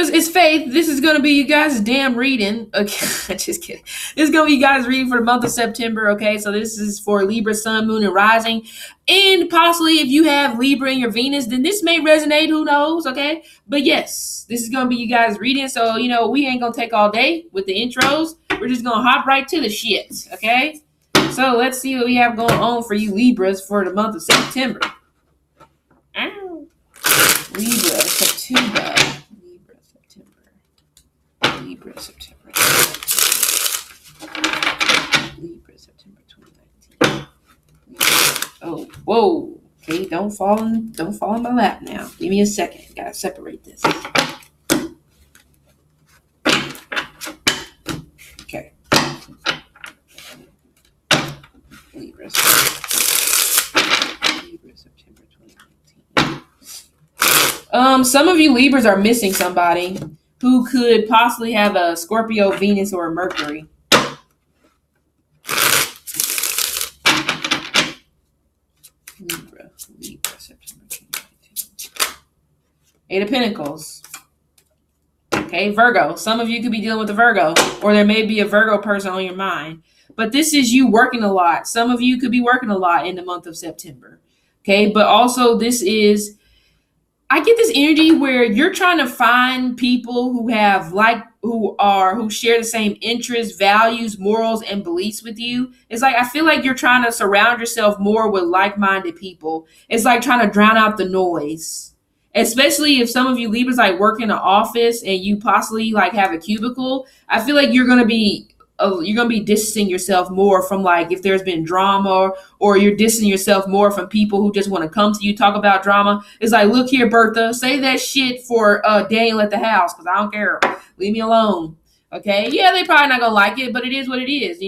Libras, it's Faith. This is going to be you guys' damn reading. Okay, just kidding. This is going to be you guys' reading for the month of September, okay? So this is for Libra, Sun, Moon, and Rising. And possibly if you have Libra in your Venus, then this may resonate. Who knows, okay? But yes, this is going to be you guys' reading. So, we ain't going to take all day with the intros. We're just going to hop right to the shit, okay? So let's see what we have going on for you Libras for the month of September. Ow. Libra, September. Libra, September 2019. Oh, whoa. Okay, don't fall in my lap now. Give me a second. Gotta separate this. Okay. Libra, September 2019. Some of you Libras are missing somebody who could possibly have a Scorpio, Venus, or a Mercury. Libra, September 2019. Eight of Pentacles. Okay, Virgo. Some of you could be dealing with a Virgo, or there may be a Virgo person on your mind. But this is you working a lot. Some of you could be working a lot in the month of September. Okay, but also this is, I get this energy where you're trying to find people who have who share the same interests, values, morals, and beliefs with you. It's like, I feel like you're trying to surround yourself more with like-minded people. It's like trying to drown out the noise, especially if some of you Libras like work in an office and you possibly like have a cubicle. I feel like you're going to be distancing yourself more from like if there's been drama, or you're distancing yourself more from people who just want to come to you, talk about drama. It's like, look here, Bertha, say that shit for Daniel at the house, because I don't care. Leave me alone. Okay? Yeah, they probably not going to like it, but it is what it is,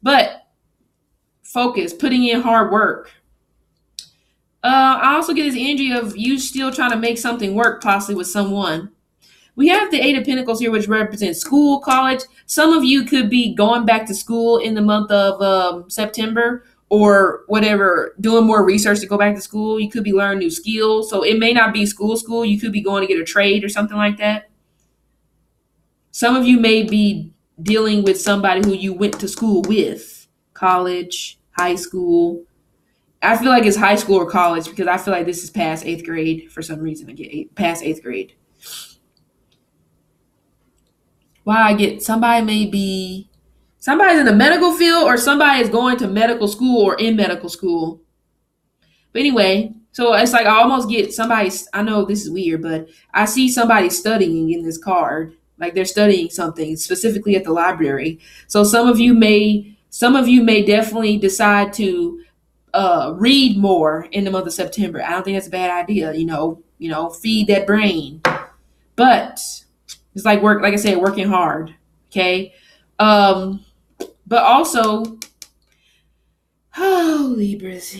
But focus, putting in hard work. I also get this energy of you still trying to make something work, possibly with someone. We have the Eight of Pentacles here, which represents school, college. Some of you could be going back to school in the month of September, or whatever, doing more research to go back to school. You could be learning new skills. So it may not be school. You could be going to get a trade or something like that. Some of you may be dealing with somebody who you went to school with, college, high school. I feel like it's high school or college because I feel like this is past 8th grade for some reason. I get past 8th grade. Why I get somebody's in the medical field, or somebody is going to medical school or in medical school. But anyway, so it's like I almost get somebody's, I know this is weird, but I see somebody studying in this card. Like they're studying something specifically at the library. So some of you may definitely decide to read more in the month of September. I don't think that's a bad idea, feed that brain. But it's like work, like I said, working hard. Okay. But also, Libras,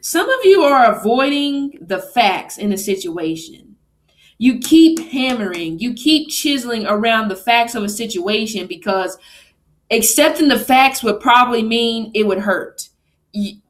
some of you are avoiding the facts in a situation. You keep hammering, you keep chiseling around the facts of a situation because accepting the facts would probably mean it would hurt.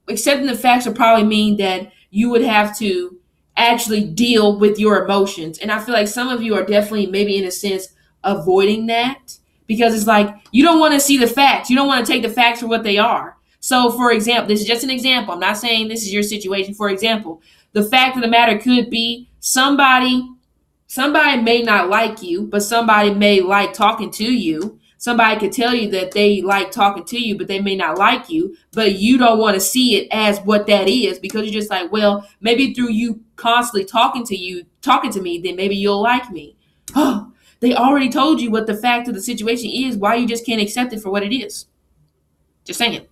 Accepting the facts would probably mean that you would have to actually deal with your emotions. And I feel like some of you are definitely, maybe in a sense, avoiding that because it's like you don't want to see the facts. You don't want to take the facts for what they are. So, for example, this is just an example. I'm not saying this is your situation. For example, the fact of the matter could be somebody may not like you, but somebody may like talking to you. Somebody could tell you that they like talking to you, but they may not like you, but you don't want to see it as what that is because you're just like, well, maybe through you constantly talking to me, then maybe you'll like me. Oh, they already told you what the fact of the situation is. Why you just can't accept it for what it is? Just saying.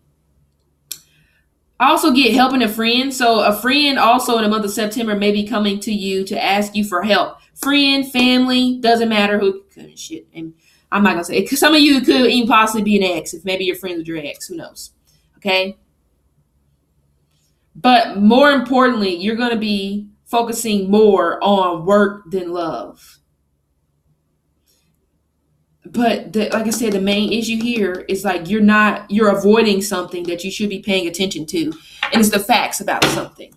I also get helping a friend. So a friend also in the month of September may be coming to you to ask you for help. Friend, family, doesn't matter who. Shit. And I'm not going to say it because some of you could even possibly be an ex if maybe you're friends with your ex. Who knows? Okay. But more importantly, you're going to be focusing more on work than love. But like I said, the main issue here is like you're avoiding something that you should be paying attention to. And it's the facts about something.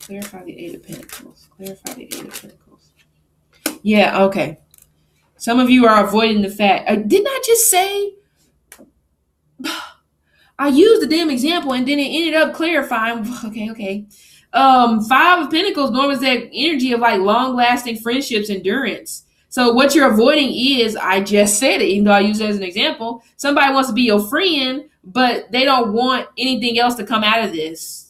Clarify the Eight of Pentacles. Clarify the Eight of Pentacles. Yeah, okay. Some of you are avoiding the fact. Didn't I just say? I used the damn example and then it ended up clarifying. Okay. Five of Pentacles normally is that energy of like long-lasting friendships, endurance. So what you're avoiding is, I just said it, even though I used it as an example. Somebody wants to be your friend, but they don't want anything else to come out of this.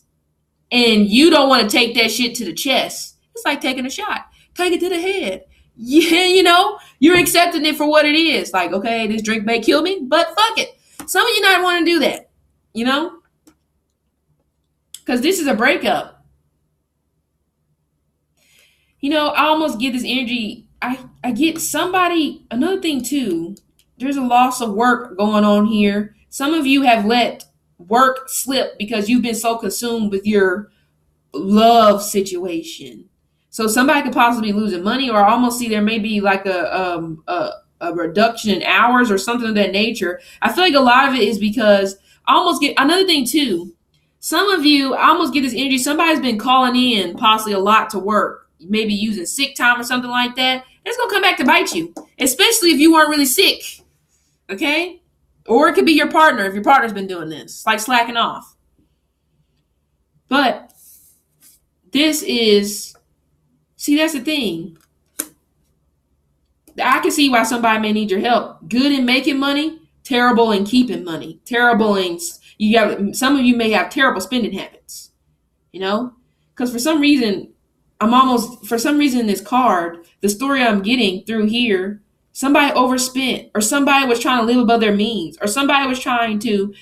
And you don't want to take that shit to the chest. It's like taking a shot. Take it to the head. Yeah, you're accepting it for what it is. Like, okay, this drink may kill me, but fuck it. Some of you not want to do that. Because this is a breakup. I almost get this energy. I get somebody, another thing too, there's a loss of work going on here. Some of you have let work slip because you've been so consumed with your love situation. So somebody could possibly be losing money, or I almost see there may be like a reduction in hours or something of that nature. I feel like a lot of it is because I almost get another thing too. Some of you, I almost get this energy. Somebody's been calling in possibly a lot to work, maybe using sick time or something like that. It's going to come back to bite you, especially if you weren't really sick. Okay? Or it could be your partner if your partner's been doing this, like slacking off. But that's the thing. I can see why somebody may need your help. Good in making money, terrible in keeping money, terrible in some of you may have terrible spending habits, because for some reason in this card, the story I'm getting through here, somebody overspent, or somebody was trying to live above their means, or somebody was trying to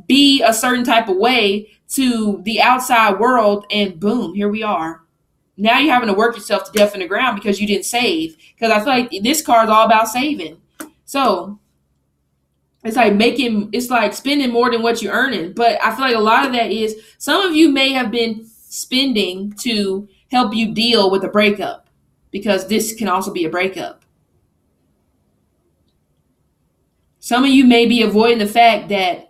be a certain type of way to the outside world, and boom, here we are. Now you're having to work yourself to death in the ground because you didn't save. Because I feel like this card is all about saving. So it's like spending more than what you're earning. But I feel like a lot of that is, some of you may have been spending to help you deal with a breakup, because this can also be a breakup. Some of you may be avoiding the fact that,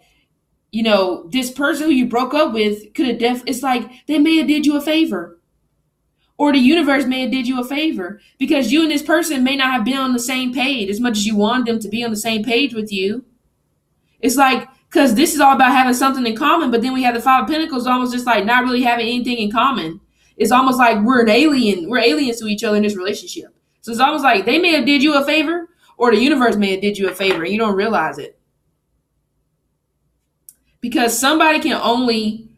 this person who you broke up with could have it's like they may have did you a favor. Or the universe may have did you a favor, because you and this person may not have been on the same page as much as you wanted them to be on the same page with you. It's like, because this is all about having something in common, but then we have the Five of Pentacles, almost just like not really having anything in common. It's almost like we're aliens to each other in this relationship. So it's almost like they may have did you a favor, or the universe may have did you a favor, and you don't realize it. Because somebody can only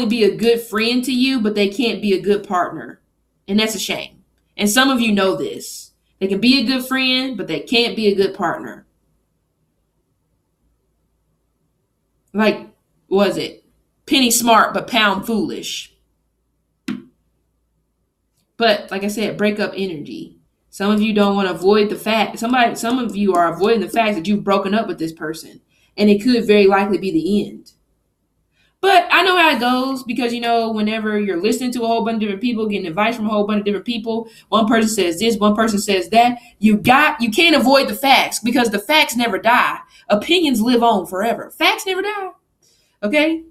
be a good friend to you, but they can't be a good partner. And that's a shame. And some of you know this. They can be a good friend, but they can't be a good partner. Like, was it? Penny smart, but pound foolish. But like I said, breakup energy. Some of you don't want to avoid the fact. Some of you are avoiding the fact that you've broken up with this person. And it could very likely be the end. But I know how it goes, because, whenever you're listening to a whole bunch of different people, getting advice from a whole bunch of different people, one person says this, one person says that, you can't avoid the facts, because the facts never die. Opinions live on forever. Facts never die. Okay?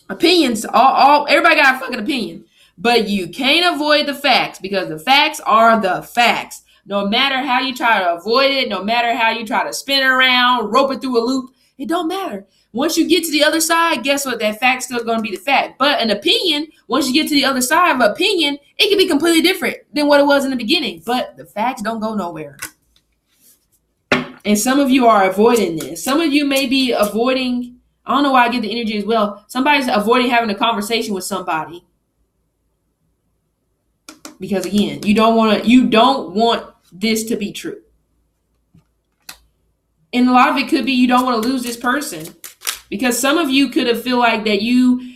Opinions, everybody got a fucking opinion. But you can't avoid the facts, because the facts are the facts. No matter how you try to avoid it, no matter how you try to spin it around, rope it through a loop, it don't matter. Once you get to the other side, guess what? That fact's still going to be the fact. But an opinion, once you get to the other side of an opinion, it can be completely different than what it was in the beginning. But the facts don't go nowhere. And some of you are avoiding this. Some of you may be avoiding, I don't know why I get the energy as well. Somebody's avoiding having a conversation with somebody. Because again, you don't want this to be true. And a lot of it could be you don't want to lose this person. Because some of you could have feel like you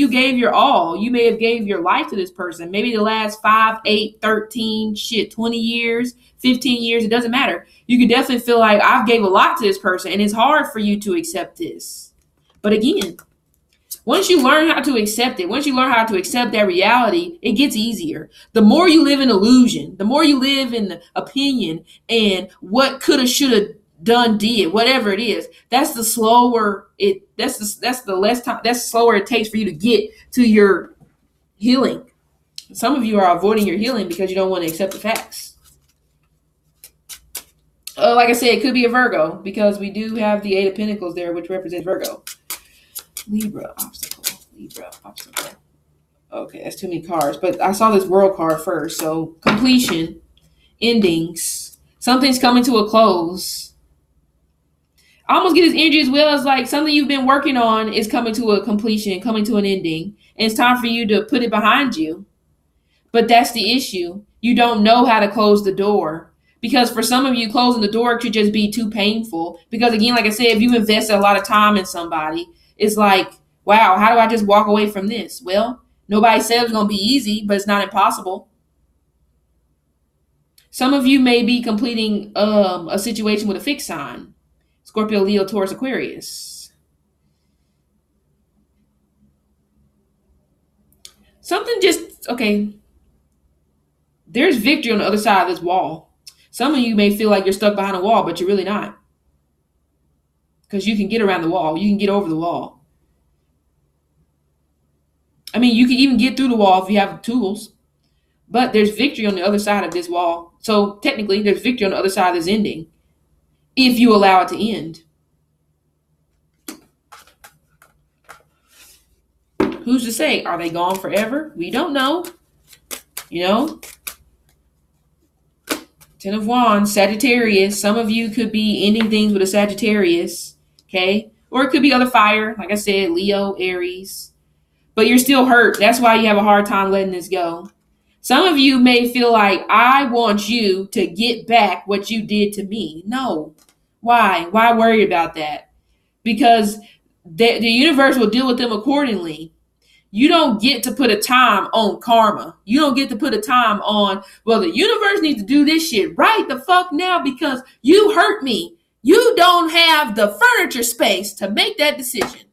gave your all. You may have gave your life to this person. Maybe the last 5, 8, 13, 20 years, 15 years. It doesn't matter. You could definitely feel like I've gave a lot to this person, and it's hard for you to accept this. But again, once you learn how to accept it, once you learn how to accept that reality, it gets easier. The more you live in illusion, the more you live in the opinion and what coulda, shoulda, done did, whatever it is. That's the slower it that's the less time, that's slower it takes for you to get to your healing. Some of you are avoiding your healing because you don't want to accept the facts. Like I said, it could be a Virgo because we do have the Eight of Pentacles there, which represents Virgo. Libra obstacle. Libra obstacle. Okay, that's too many cards. But I saw this World card first. So completion, endings, something's coming to a close. I almost get this energy as well as like something you've been working on is coming to a completion, coming to an ending. And it's time for you to put it behind you. But that's the issue. You don't know how to close the door. Because for some of you, closing the door could just be too painful. Because again, like I said, if you invested a lot of time in somebody, it's like, wow, how do I just walk away from this? Well, nobody said it was going to be easy, but it's not impossible. Some of you may be completing a situation with a fixed sign. Scorpio, Leo, Taurus, Aquarius. Something just, okay. There's victory on the other side of this wall. Some of you may feel like you're stuck behind a wall, but you're really not. Because you can get around the wall. You can get over the wall. I mean, you can even get through the wall if you have tools. But there's victory on the other side of this wall. So technically, there's victory on the other side of this ending. If you allow it to end. Who's to say? Are they gone forever? We don't know. You know? Ten of Wands, Sagittarius. Some of you could be ending things with a Sagittarius, okay? Or it could be other fire, like I said, Leo, Aries. But you're still hurt. That's why you have a hard time letting this go. Some of you may feel like, I want you to get back what you did to me. No. Why? Why worry about that? Because the universe will deal with them accordingly. You don't get to put a time on karma. You don't get to put a time on, well, the universe needs to do this shit right the fuck now because you hurt me. You don't have the furniture space to make that decision.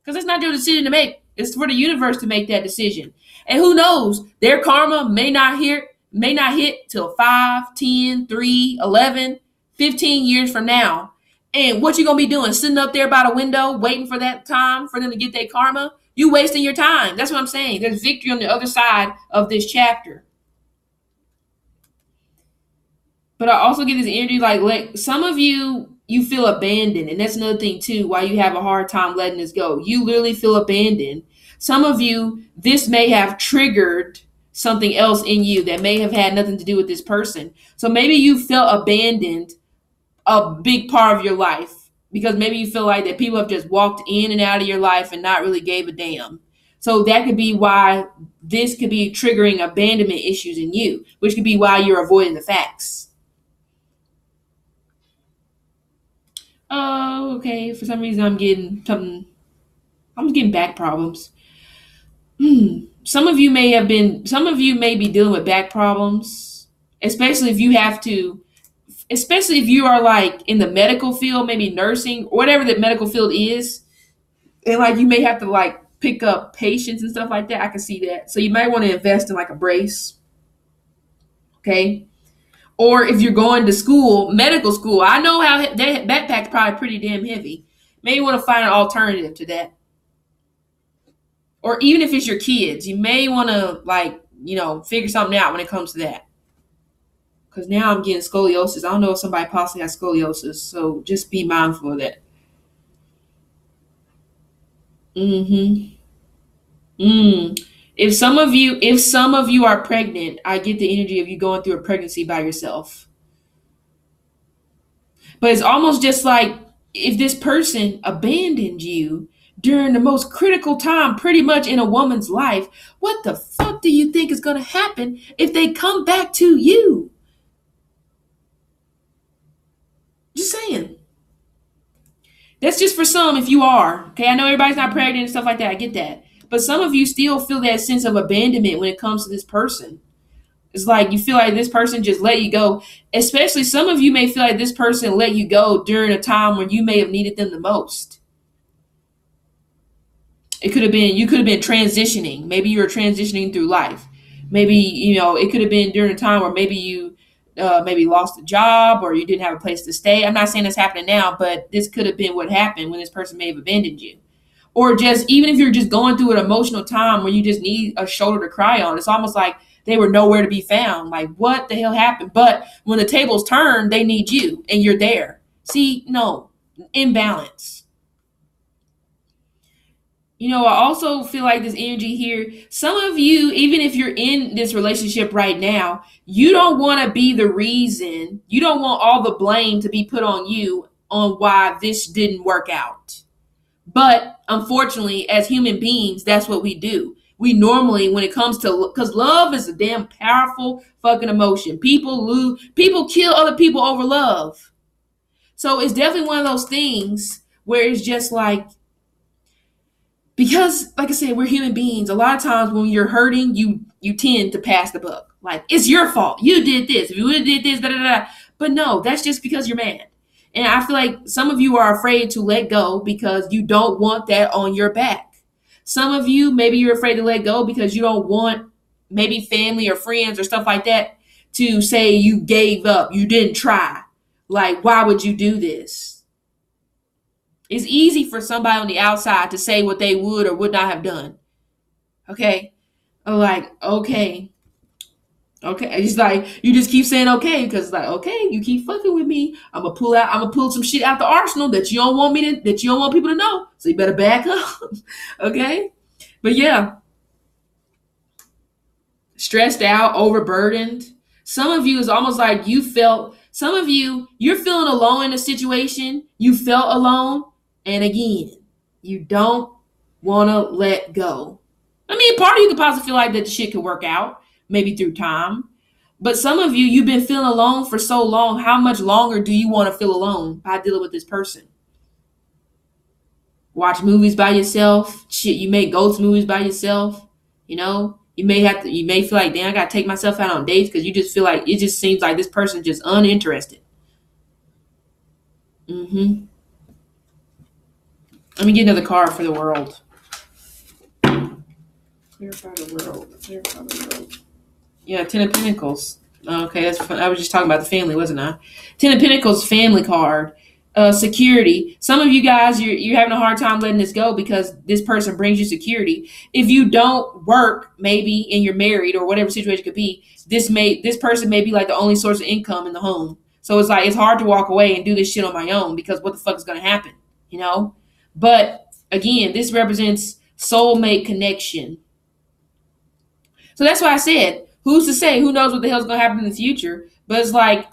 Because it's not your decision to make. It's for the universe to make that decision. And who knows, their karma may not hit till 5, 10, 3, 11, 15 years from now. And what you going to be doing? Sitting up there by the window waiting for that time for them to get their karma? You wasting your time. That's what I'm saying. There's victory on the other side of this chapter. But I also get this energy like some of you feel abandoned. And that's another thing too, why you have a hard time letting this go. You literally feel abandoned. Some of you, this may have triggered something else in you that may have had nothing to do with this person. So maybe you felt abandoned a big part of your life. Because maybe you feel like that people have just walked in and out of your life and not really gave a damn. So that could be why this could be triggering abandonment issues in you, which could be why you're avoiding the facts. Oh, okay. For some reason, I'm getting back problems. Some of you may be dealing with back problems, especially if you are like in the medical field, maybe nursing, or whatever the medical field is. And like you may have to like pick up patients and stuff like that. I can see that. So you might want to invest in like a brace. Okay. Or if you're going to school, medical school, I know how that backpack's probably pretty damn heavy. Maybe you want to find an alternative to that. Or even if it's your kids, you may want to figure something out when it comes to that. Because now I'm getting scoliosis. I don't know if somebody possibly has scoliosis. So just be mindful of that. If some of you are pregnant, I get the energy of you going through a pregnancy by yourself. But it's almost just like if this person abandoned you during the most critical time pretty much in a woman's life, what the fuck do you think is going to happen if they come back to you? Just saying. That's just for some if you are. Okay, I know everybody's not pregnant and stuff like that. I get that. But some of you still feel that sense of abandonment when it comes to this person. It's like you feel like this person just let you go. Especially some of you may feel like this person let you go during a time when you may have needed them the most. You could have been transitioning. Maybe you were transitioning through life. Maybe, it could have been during a time where maybe you maybe lost a job or you didn't have a place to stay. I'm not saying it's happening now, but this could have been what happened when this person may have abandoned you. Or just even if you're just going through an emotional time where you just need a shoulder to cry on, it's almost like they were nowhere to be found. Like, what the hell happened? But when the tables turn, they need you and you're there. See, no, imbalance. I also feel like this energy here, some of you, even if you're in this relationship right now, you don't want to be the reason, you don't want all the blame to be put on you on why this didn't work out. But unfortunately, as human beings, that's what we do. We normally, when it comes to, because love is a damn powerful fucking emotion. People kill other people over love. So it's definitely one of those things where it's just like, because, like I said, we're human beings. A lot of times when you're hurting, you tend to pass the buck. Like, it's your fault. You did this. If you would have did this, da da da. But no, that's just because you're mad. And I feel like some of you are afraid to let go because you don't want that on your back. Some of you, maybe you're afraid to let go because you don't want maybe family or friends or stuff like that to say you gave up, you didn't try. Like, why would you do this? It's easy for somebody on the outside to say what they would or would not have done. Okay? Like, okay. It's like, you just keep saying okay, because it's like, okay, you keep fucking with me. I'm gonna pull some shit out the arsenal that you don't want people to know. So you better back up. Okay? But yeah. Stressed out, overburdened. Some of you is almost like you're feeling alone in a situation. You felt alone. And again, you don't want to let go. I mean, part of you could possibly feel like that the shit could work out, maybe through time. But some of you, you've been feeling alone for so long. How much longer do you want to feel alone by dealing with this person? Watch movies by yourself. Shit, you may go to movies by yourself. You may feel like, damn, I got to take myself out on dates because you just feel like, it just seems like this person's just uninterested. Let me get another card for the world. Clarify the world. Yeah, Ten of Pentacles. Okay, that's fun. I was just talking about the family, wasn't I? Ten of Pentacles, family card. Security. Some of you guys, you're having a hard time letting this go because this person brings you security. If you don't work, maybe, and you're married or whatever situation could be, this person may be like the only source of income in the home. So it's like, it's hard to walk away and do this shit on my own because what the fuck is going to happen? But again, this represents soulmate connection. So that's why I said, who's to say? Who knows what the hell's going to happen in the future? But it's like,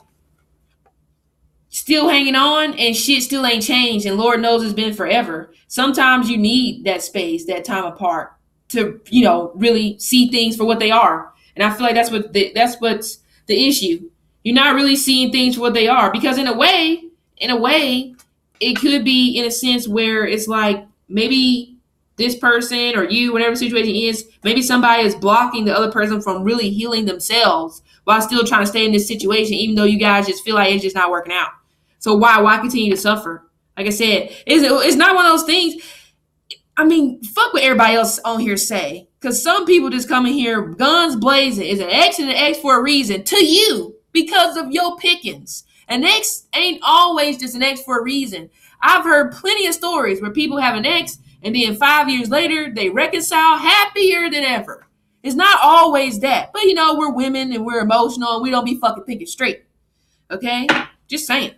still hanging on and shit still ain't changed. And Lord knows it's been forever. Sometimes you need that space, that time apart to, really see things for what they are. And I feel like that's what's the issue. You're not really seeing things for what they are, because in a way, it could be in a sense where it's like maybe this person or you, whatever the situation is, maybe somebody is blocking the other person from really healing themselves while still trying to stay in this situation, even though you guys just feel like it's just not working out. So why continue to suffer? Like I said, it's not one of those things. I mean, fuck what everybody else on here say. Because some people just come in here, guns blazing. It's an X and an X for a reason to you because of your pickings. An X ain't always just an X for a reason. I've heard plenty of stories where people have an X and then 5 years later, they reconcile happier than ever. It's not always that. But, we're women and we're emotional and we don't be fucking thinking straight. Okay? Just saying.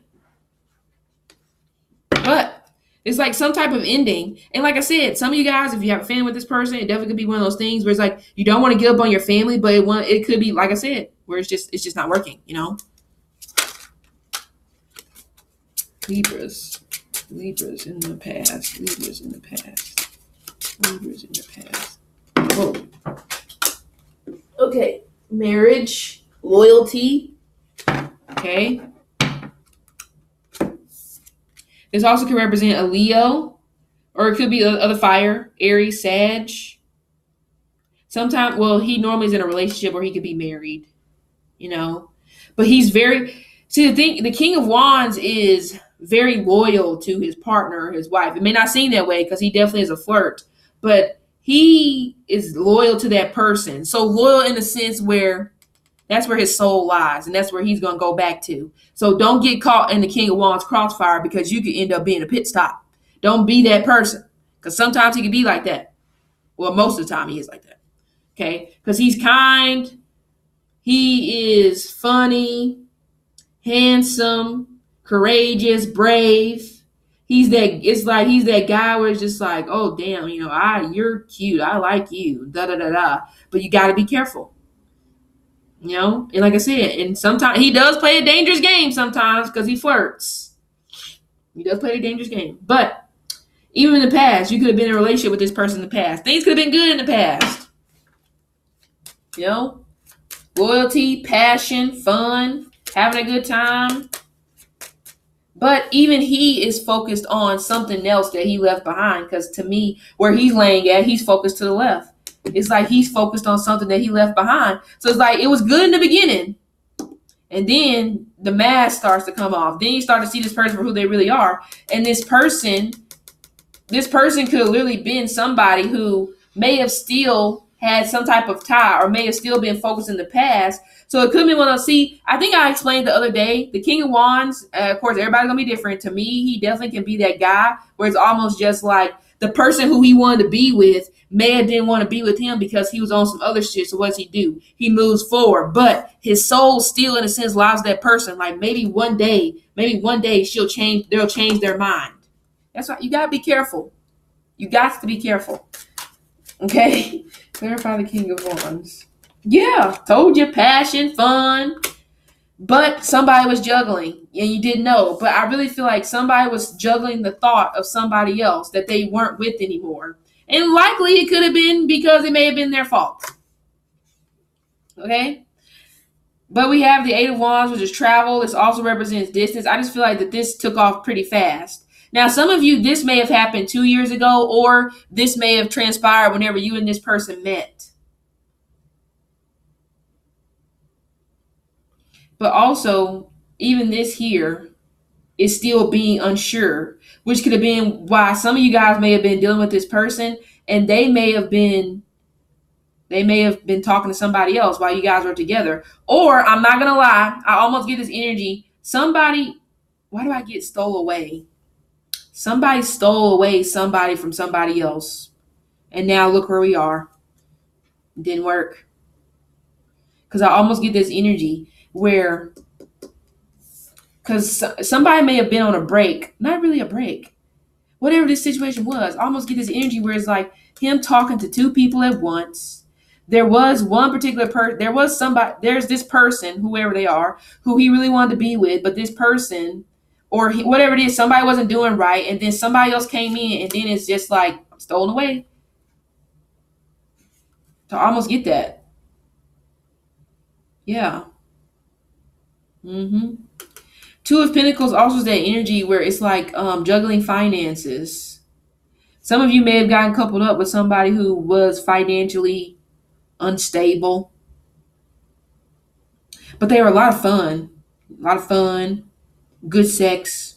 But it's like some type of ending. And like I said, some of you guys, if you have a family with this person, it definitely could be one of those things where it's like you don't want to give up on your family, but it could be, like I said, where it's just not working, Libras in the past. Whoa. Okay. Marriage, loyalty. Okay. This also can represent a Leo, or it could be other fire, Aries, Sag. Sometimes, he normally is in a relationship or he could be married, But he's the King of Wands is very loyal to his partner, his wife. It may not seem that way because he definitely is a flirt, but he is loyal to that person. So loyal in the sense where That's where his soul lies, and that's where he's going to go back to. So don't get caught in the King of Wands crossfire, because you could end up being a pit stop. Don't be that person, because sometimes he can be like that. Well, most of the time he is like that. Okay? Because he's kind, he is funny, handsome, courageous, brave. He's that guy where it's just like, oh damn, you're cute, I like you, da da da da. But you got to be careful, and like I said, and sometimes he does play a dangerous game sometimes, because he flirts. He does play a dangerous game, but even in the past, you could have been in a relationship with this person in the past. Things could have been good in the past. Loyalty, passion, fun, having a good time. But even he is focused on something else that he left behind, because to me, where he's laying at, he's focused to the left. It's like he's focused on something that he left behind. So it's like it was good in the beginning, and then the mask starts to come off. Then you start to see this person for who they really are. And this person could have literally been somebody who may have still had some type of tie, or may have still been focused in the past. So it could be one of those. I think I explained the other day, the King of Wands, of course, everybody's going to be different. To me, he definitely can be that guy where it's almost just like the person who he wanted to be with may have didn't want to be with him because he was on some other shit. So what does he do? He moves forward, but his soul still, in a sense, lies that person. Like maybe one day they'll change their mind. That's why you got to be careful. You got to be careful. Okay? Clarify the King of Wands. Yeah, told you, passion, fun. But somebody was juggling and you didn't know. But I really feel like somebody was juggling the thought of somebody else that they weren't with anymore. And likely it could have been because it may have been their fault. Okay? But we have the Eight of Wands, which is travel. This also represents distance. I just feel like that this took off pretty fast. Now, some of you, this may have happened 2 years ago, or this may have transpired whenever you and this person met. But also, even this here is still being unsure, which could have been why some of you guys may have been dealing with this person, and they may have been talking to somebody else while you guys were together. Or, I'm not going to lie, I almost get this energy. Why do I get stole away? Somebody stole away somebody from somebody else. And now look where we are. It didn't work. Because I almost get this energy where, because somebody may have been on a break, not really a break, whatever this situation was, I almost get this energy where it's like him talking to two people at once. There was one particular person, there's this person, whoever they are, who he really wanted to be with, but this person, or whatever it is, somebody wasn't doing right, and then somebody else came in, and then it's just like stolen away. To almost get that. Yeah. Two of Pentacles also is that energy where it's like juggling finances. Some of you may have gotten coupled up with somebody who was financially unstable, but they were a lot of fun, good sex.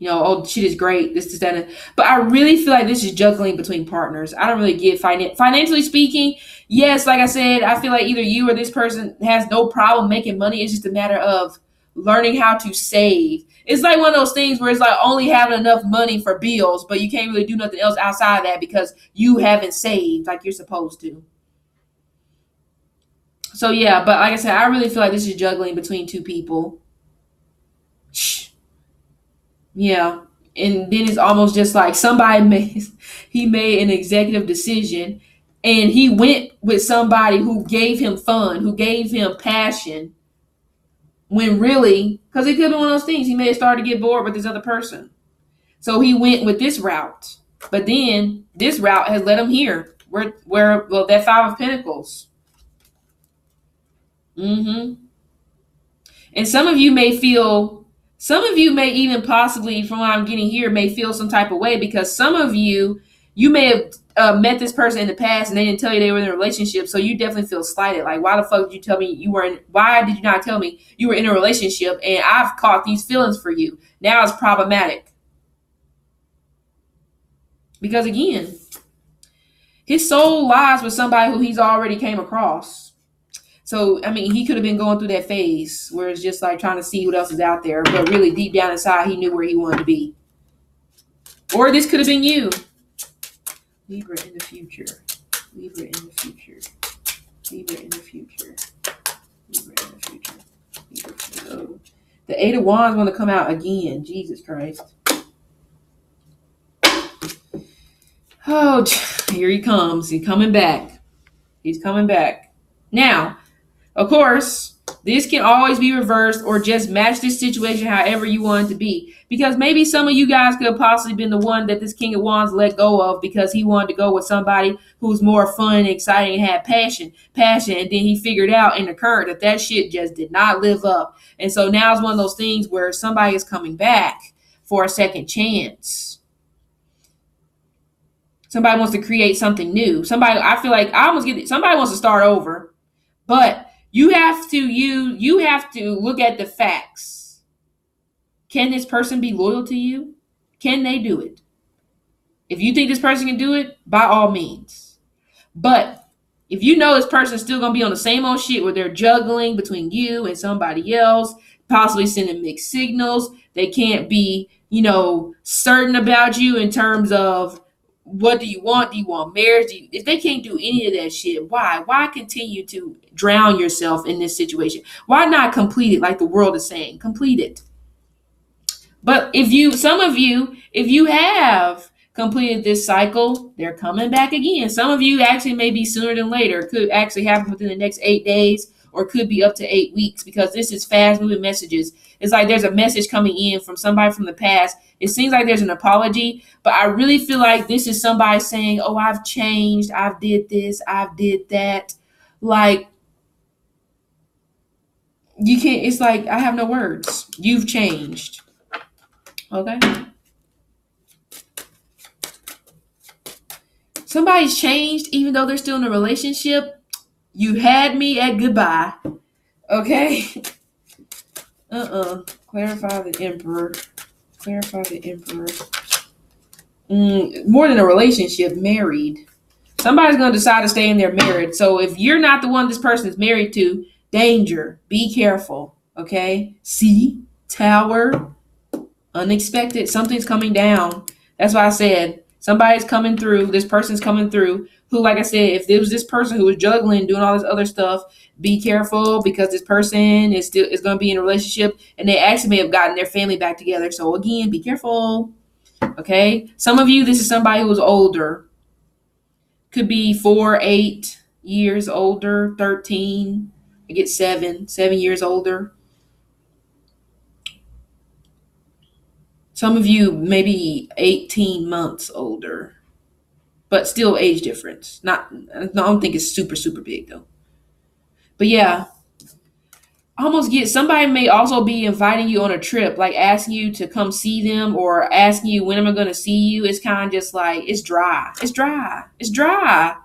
Oh, shit is great. This, that, and but I really feel like this is juggling between partners. I don't really get financially speaking. Yes, like I said, I feel like either you or this person has no problem making money. It's just a matter of learning how to save. It's like one of those things where it's like only having enough money for bills, but you can't really do nothing else outside of that because you haven't saved like you're supposed to. So yeah, but like I said, I really feel like this is juggling between two people. Yeah. And then it's almost just like somebody made an executive decision, and he went with somebody who gave him fun, who gave him passion, when really, because it could have been one of those things, he may have started to get bored with this other person. So he went with this route. But then this route has led him here, where that Five of Pentacles. And some of you may even possibly, from what I'm getting here, may feel some type of way, because some of you may have met this person in the past and they didn't tell you they were in a relationship. So you definitely feel slighted. Like, why the fuck did you tell me why did you not tell me you were in a relationship and I've caught these feelings for you? Now it's problematic. Because again, his soul lies with somebody who he's already came across. So, I mean, he could have been going through that phase where it's just like trying to see what else is out there, but really deep down inside, he knew where he wanted to be. Or this could have been you. Libra in the future. Libra in the future. Libra in the future. Libra in the future. Libra. The Eight of Wands want to come out again. Jesus Christ. Oh, here he comes. He's coming back. He's coming back. Now, of course, this can always be reversed or just match this situation however you want it to be. Because maybe some of you guys could have possibly been the one that this King of Wands let go of because he wanted to go with somebody who's more fun and exciting and had passion. And then he figured out in the current that shit just did not live up. And so now it's one of those things where somebody is coming back for a second chance. Somebody wants to create something new. Somebody wants to start over. But you have to look at the facts. Can this person be loyal to you? Can they do it? If you think this person can do it, by all means. But if you know this person's still going to be on the same old shit where they're juggling between you and somebody else, possibly sending mixed signals, they can't be, certain about you in terms of what do you want? Do you want marriage? If they can't do any of that shit, why? Why continue to drown yourself in this situation? Why not complete it like the world is saying? Complete it. But if you have completed this cycle, they're coming back again. Some of you actually may be sooner than later. It could actually happen within the next 8 days or could be up to 8 weeks because this is fast moving messages. It's like there's a message coming in from somebody from the past. It seems like there's an apology, but I really feel like this is somebody saying, oh, I've changed. I've did this. I've did that. Like, you can't, it's like, I have no words. You've changed. Okay. Somebody's changed even though they're still in a relationship. You had me at goodbye. Okay. Clarify the Emperor. Clarify the Emperor. More than a relationship, married. Somebody's going to decide to stay in their marriage. So if you're not the one this person is married to, danger. Be careful. Okay. See? Tower. Unexpected. Something's coming down. That's why I said somebody's coming through. This person's coming through. Who, like I said, if there was this person who was juggling, doing all this other stuff, be careful because this person is going to be in a relationship and they actually may have gotten their family back together. So again, be careful. Okay. Some of you, this is somebody who is older. Could be 4, 8 years older, 13. I get 7 years older. Some of you maybe 18 months older. But still age difference. I don't think it's super, super big though. But yeah, somebody may also be inviting you on a trip, like asking you to come see them or asking you when am I going to see you. It's kind of just like, it's dry. It's dry. It's dry.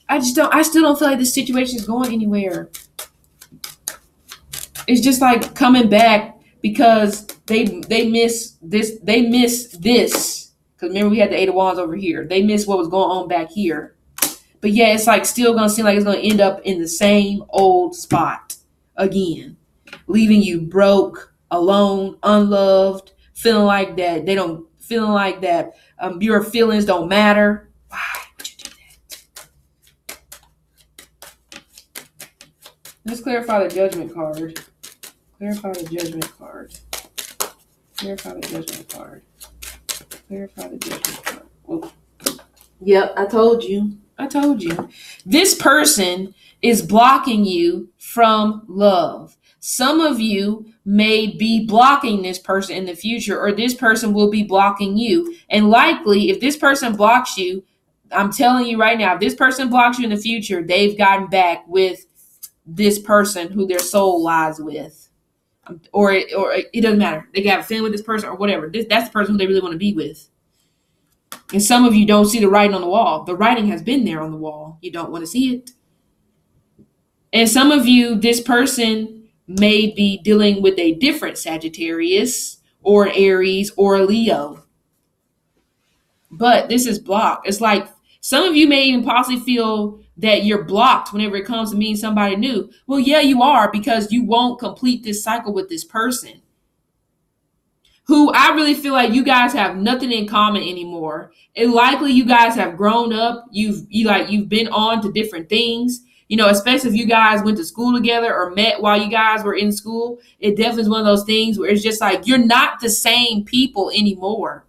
I still don't feel like this situation is going anywhere. It's just like coming back because they miss this. They miss this. Because remember, we had the Eight of Wands over here. They missed what was going on back here. But yeah, it's like still going to seem like it's going to end up in the same old spot again. Leaving you broke, alone, unloved, feeling like that. Your feelings don't matter. Why would you do that? Let's clarify the Judgment card. Clarify the Judgment card. Clarify the Judgment card. Clarify the Judgment card. Oh. Yep, I told you. This person is blocking you from love. Some of you may be blocking this person in the future, or this person will be blocking you. And likely, if this person blocks you, I'm telling you right now, if this person blocks you in the future, they've gotten back with this person who their soul lies with. Or it doesn't matter. They got a family with this person or whatever. That's the person who they really want to be with. And some of you don't see the writing on the wall. The writing has been there on the wall. You don't want to see it. And some of you, this person may be dealing with a different Sagittarius or Aries or Leo. But this is blocked. It's like some of you may even possibly feel that you're blocked whenever it comes to meeting somebody new. Well, yeah, you are, because you won't complete this cycle with this person who I really feel like you guys have nothing in common anymore. And likely you guys have grown up. You've been on to different things. Especially if you guys went to school together or met while you guys were in school. It definitely is one of those things where it's just like you're not the same people anymore.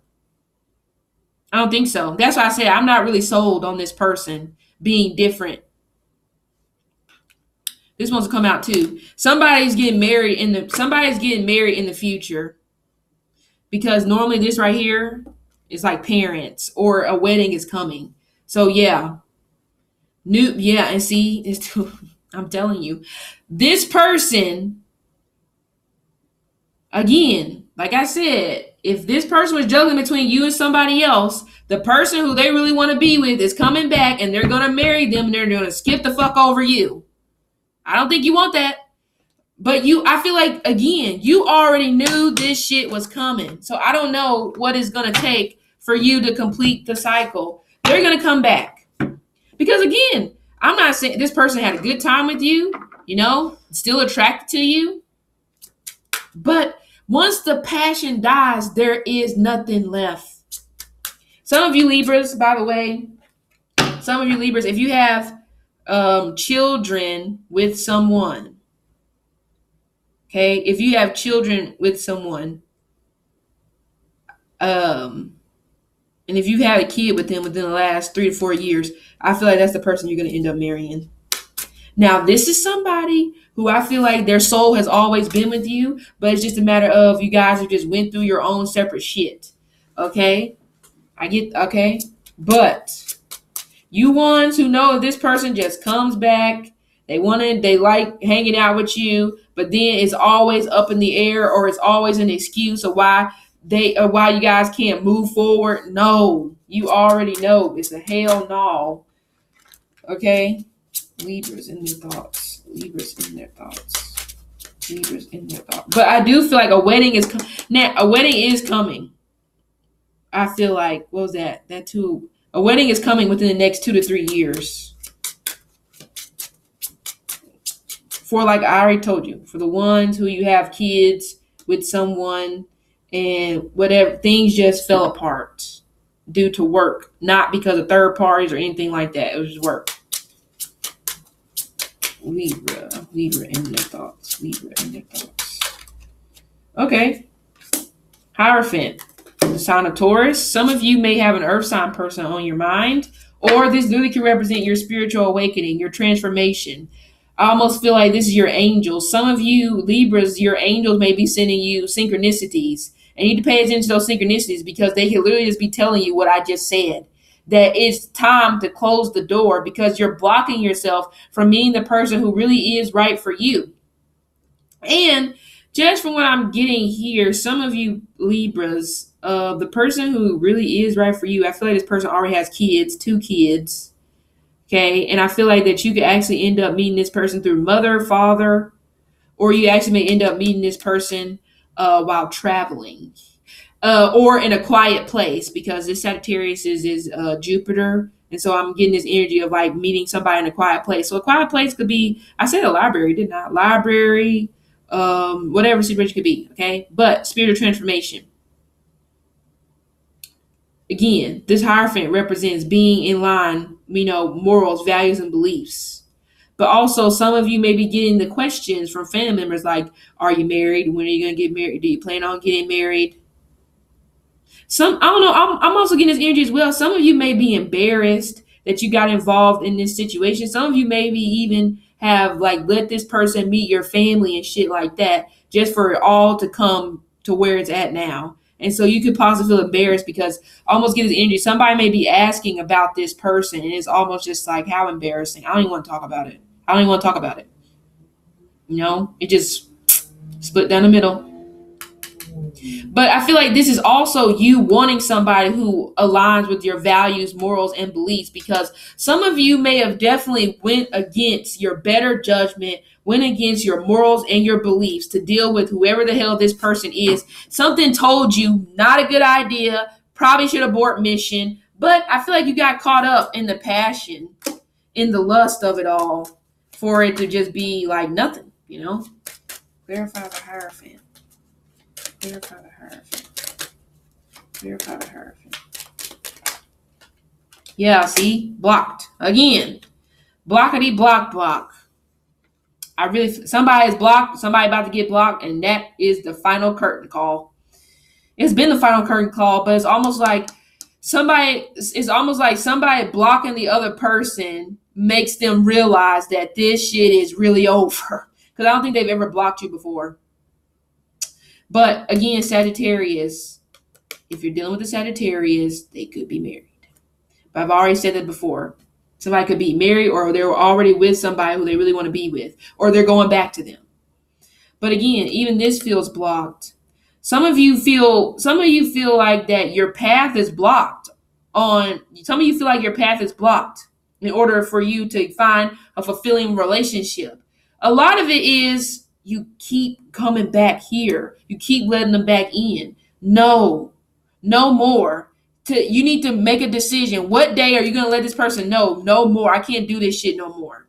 I don't think so. That's why I said I'm not really sold on this person being different. This one's come out too. Somebody's getting married in the future, because normally this right here is like parents or a wedding is coming. So yeah. And see, I'm telling you, this person, again, like I said, if this person was juggling between you and somebody else, the person who they really want to be with is coming back and they're going to marry them and they're going to skip the fuck over you. I don't think you want that. But I feel like, again, you already knew this shit was coming. So I don't know what it's going to take for you to complete the cycle. They're going to come back. Because, again, I'm not saying this person had a good time with you, still attracted to you. But once the passion dies, there is nothing left. Some of you Libras, by the way, if you have children with someone, okay, if you have children with someone, and if you've had a kid with them within the last 3 to 4 years, I feel like that's the person you're going to end up marrying. Now, this is somebody who I feel like their soul has always been with you, but it's just a matter of you guys who just went through your own separate shit. Okay? Okay? But you ones who know if this person just comes back, they like hanging out with you, but then it's always up in the air, or it's always an excuse of why you guys can't move forward. No, you already know it's a hell no. Okay? Libras in their thoughts. But I do feel like a wedding is coming. I feel like, what was that? That too. A wedding is coming within the next 2 to 3 years. For, like I already told you, for the ones who you have kids with someone and whatever, things just fell apart due to work, not because of third parties or anything like that. It was just work. Libra in their thoughts. Okay. Hierophant, the sign of Taurus. Some of you may have an earth sign person on your mind, or this really can represent your spiritual awakening, your transformation. I almost feel like this is your angels. Some of you Libras, your angels may be sending you synchronicities, and you need to pay attention to those synchronicities, because they can literally just be telling you what I just said. That it's time to close the door, because you're blocking yourself from meeting the person who really is right for you. And just from what I'm getting here, some of you Libras, the person who really is right for you, I feel like this person already has kids, 2 kids. Okay. And I feel like that you could actually end up meeting this person through mother, father, or you actually may end up meeting this person while traveling. Or in a quiet place, because this Sagittarius is Jupiter. And so I'm getting this energy of like meeting somebody in a quiet place. So a quiet place could be, I said a library, didn't I? Library, whatever situation could be. Okay. But spiritual transformation. Again, this Hierophant represents being in line, morals, values, and beliefs. But also some of you may be getting the questions from family members like, are you married? When are you going to get married? Do you plan on getting married? I don't know. I'm also getting this energy as well. Some of you may be embarrassed that you got involved in this situation. Some of you maybe even have like let this person meet your family and shit like that, just for it all to come to where it's at now. And so you could possibly feel embarrassed, because almost get this energy. Somebody may be asking about this person, and it's almost just like, how embarrassing. I don't even want to talk about it. It just split down the middle. But I feel like this is also you wanting somebody who aligns with your values, morals, and beliefs, because some of you may have definitely went against your better judgment, went against your morals and your beliefs to deal with whoever the hell this person is. Something told you not a good idea, probably should abort mission, but I feel like you got caught up in the passion. in the lust of it all for it to just be like nothing, Clarify the Hierophant. Clarify the Hierophant. Clarify the Hierophant. Yeah, see? Blocked. Again. Blockity block. Somebody is blocked, somebody about to get blocked, and that is the final curtain call. It's been the final curtain call, but it's almost like somebody blocking the other person makes them realize that this shit is really over. Because I don't think they've ever blocked you before. But again, Sagittarius, if you're dealing with a Sagittarius, they could be married. But I've already said that before. Somebody could be married, or they're already with somebody who they really want to be with, or they're going back to them. But again, even this feels blocked. Some of you feel like that your path is blocked. Some of you feel like your path is blocked in order for you to find a fulfilling relationship. A lot of it is you keep coming back here. You keep letting them back in. No more. You need to make a decision. What day are you going to let this person know? No more. I can't do this shit no more.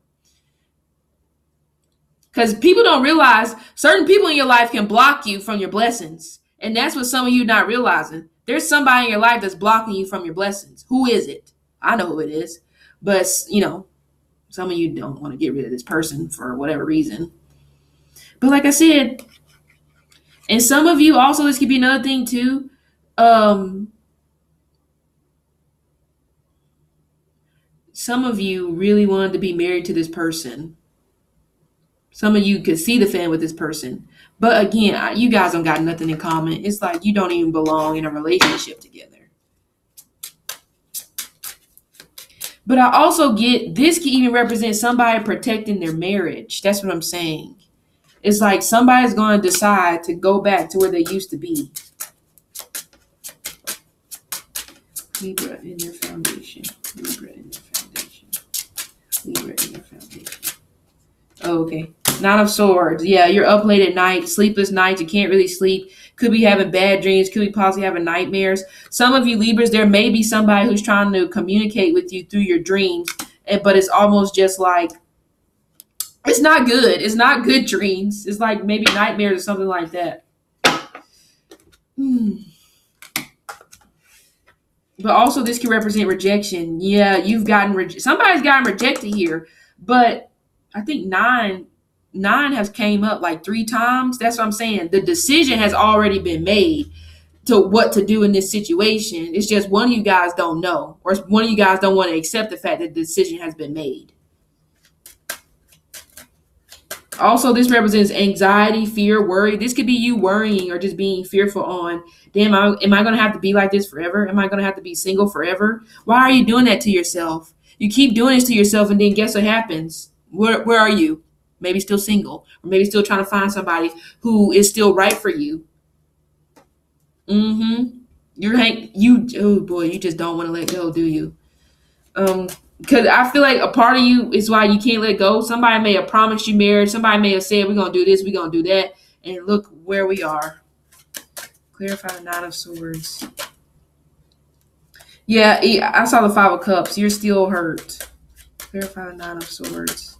Because people don't realize certain people in your life can block you from your blessings. And that's what some of you not realizing. There's somebody in your life that's blocking you from your blessings. Who is it? I know who it is. But, some of you don't want to get rid of this person for whatever reason. But like I said, and some of you also, this could be another thing too. Some of you really wanted to be married to this person. Some of you could see the fan with this person. But again, you guys don't got nothing in common. It's like you don't even belong in a relationship together. But I also get this can even represent somebody protecting their marriage. That's what I'm saying. It's like somebody's going to decide to go back to where they used to be. Libra in your foundation. Libra in your foundation. Libra in your foundation. Oh, okay. Nine of Swords. Yeah, you're up late at night, sleepless nights. You can't really sleep. Could be having bad dreams. Could be possibly having nightmares. Some of you Libras, there may be somebody who's trying to communicate with you through your dreams, but it's almost just like, it's not good. It's not good dreams. It's like maybe nightmares or something like that. But also this can represent rejection. Yeah, you've somebody's gotten rejected here. But I think nine has came up like 3 times. That's what I'm saying. The decision has already been made to what to do in this situation. It's just one of you guys don't know, or one of you guys don't want to accept the fact that the decision has been made. Also, this represents anxiety, fear, worry. This could be you worrying or just being fearful on, damn, am I going to have to be like this forever? Am I going to have to be single forever? Why are you doing that to yourself? You keep doing this to yourself, and then guess what happens? Where are you? Maybe still single, or maybe still trying to find somebody who is still right for you. You just don't want to let go, do you? Because I feel like a part of you is why you can't let go. Somebody may have promised you marriage. Somebody may have said, we're going to do this, we're going to do that. And look where we are. Clarify the Nine of Swords. Yeah, I saw the 5 of Cups. You're still hurt. Clarify the Nine of Swords.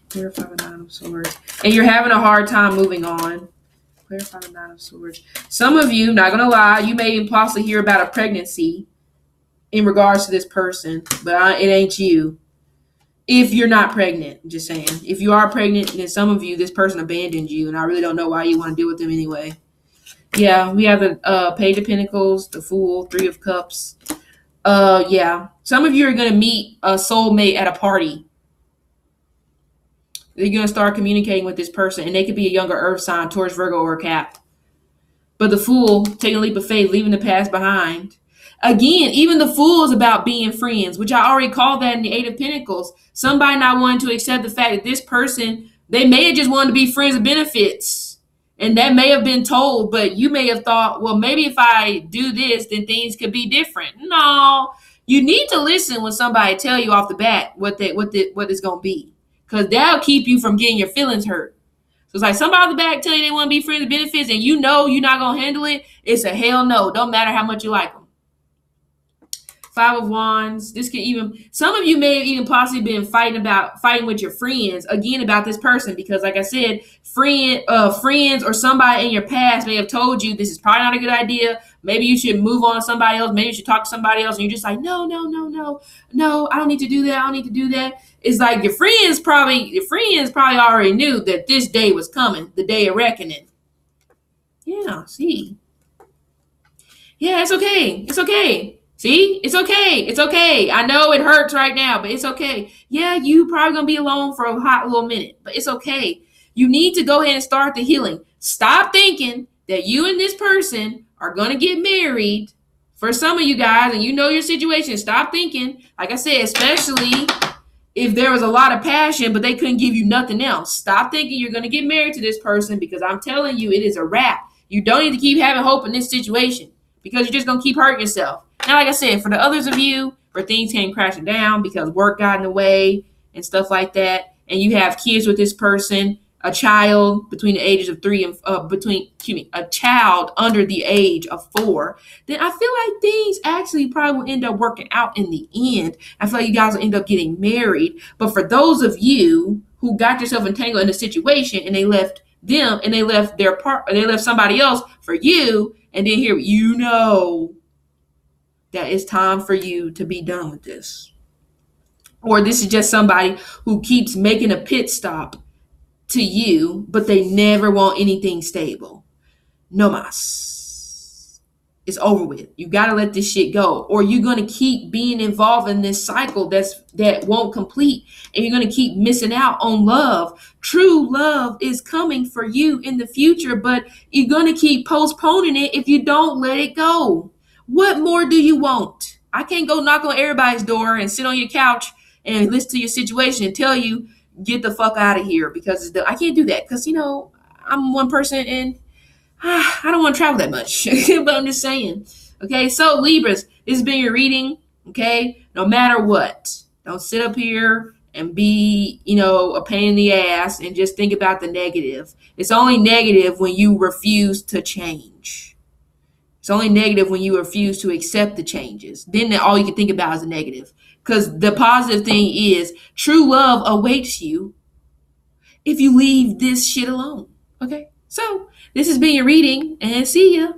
Clarify the Nine of Swords. And you're having a hard time moving on. Clarify the Nine of Swords. Some of you, not going to lie, you may even possibly hear about a pregnancy in regards to this person, but it ain't you. If you're not pregnant, I'm just saying. If you are pregnant, then some of you, this person abandoned you, and I really don't know why you want to deal with them anyway. Yeah, we have the Page of Pentacles, the Fool, 3 of Cups. Yeah. Some of you are going to meet a soulmate at a party. You're going to start communicating with this person, and they could be a younger earth sign, Taurus, Virgo, or Cap. But the Fool, taking a leap of faith, leaving the past behind. Again, even the Fool is about being friends, which I already called that in the 8 of Pentacles. Somebody not wanting to accept the fact that this person, they may have just wanted to be friends with benefits. And that may have been told, but you may have thought, well, maybe if I do this, then things could be different. No, you need to listen when somebody tell you off the bat what it's going to be. Because that'll keep you from getting your feelings hurt. So it's like somebody off the bat tell you they want to be friends with benefits, and you know you're not going to handle it. It's a hell no. Don't matter how much you like them. Five of Wands. This could even, some of you may have even possibly been fighting with your friends again about this person, because like I said, friends or somebody in your past may have told you this is probably not a good idea. Maybe you should move on to somebody else. Maybe you should talk to somebody else, and you're just like, no, no, no, no, no, I don't need to do that. I don't need to do that. It's like your friends probably already knew that this day was coming, the day of reckoning. Yeah, see. Yeah, it's okay. It's okay. See, it's okay. It's okay. I know it hurts right now, but it's okay. Yeah, you probably gonna be alone for a hot little minute, but it's okay. You need to go ahead and start the healing. Stop thinking that you and this person are gonna get married. For some of you guys, and you know your situation, stop thinking. Like I said, especially if there was a lot of passion, but they couldn't give you nothing else. Stop thinking you're gonna get married to this person, because I'm telling you, it is a wrap. You don't need to keep having hope in this situation, because you're just going to keep hurting yourself. Now, like I said, for the others of you where things came crashing down because work got in the way and stuff like that, and you have kids with this person, a child between the ages of 3 and a child under the age of 4, then I feel like things actually probably will end up working out in the end. I feel like you guys will end up getting married. But for those of you who got yourself entangled in a situation and they left them and they left they left somebody else for you, and then here you know that it's time for you to be done with this. Or this is just somebody who keeps making a pit stop to you, but they never want anything stable. No mas. It's over with. You got to let this shit go, or you're going to keep being involved in this cycle that won't complete, and you're going to keep missing out on love. True love is coming for you in the future, but you're going to keep postponing it if you don't let it go. What more do you want? I can't go knock on everybody's door and sit on your couch and listen to your situation and tell you get the fuck out of here, because I can't do that, because I'm one person and I don't want to travel that much. But I'm just saying. Okay, so Libras, this has been your reading. Okay, no matter what, don't sit up here and be a pain in the ass and just think about the negative. It's only negative when you refuse to change. It's only negative when you refuse to accept the changes. Then all you can think about is the negative. Because the positive thing is true love awaits you if you leave this shit alone. Okay? So this has been your reading, and see ya.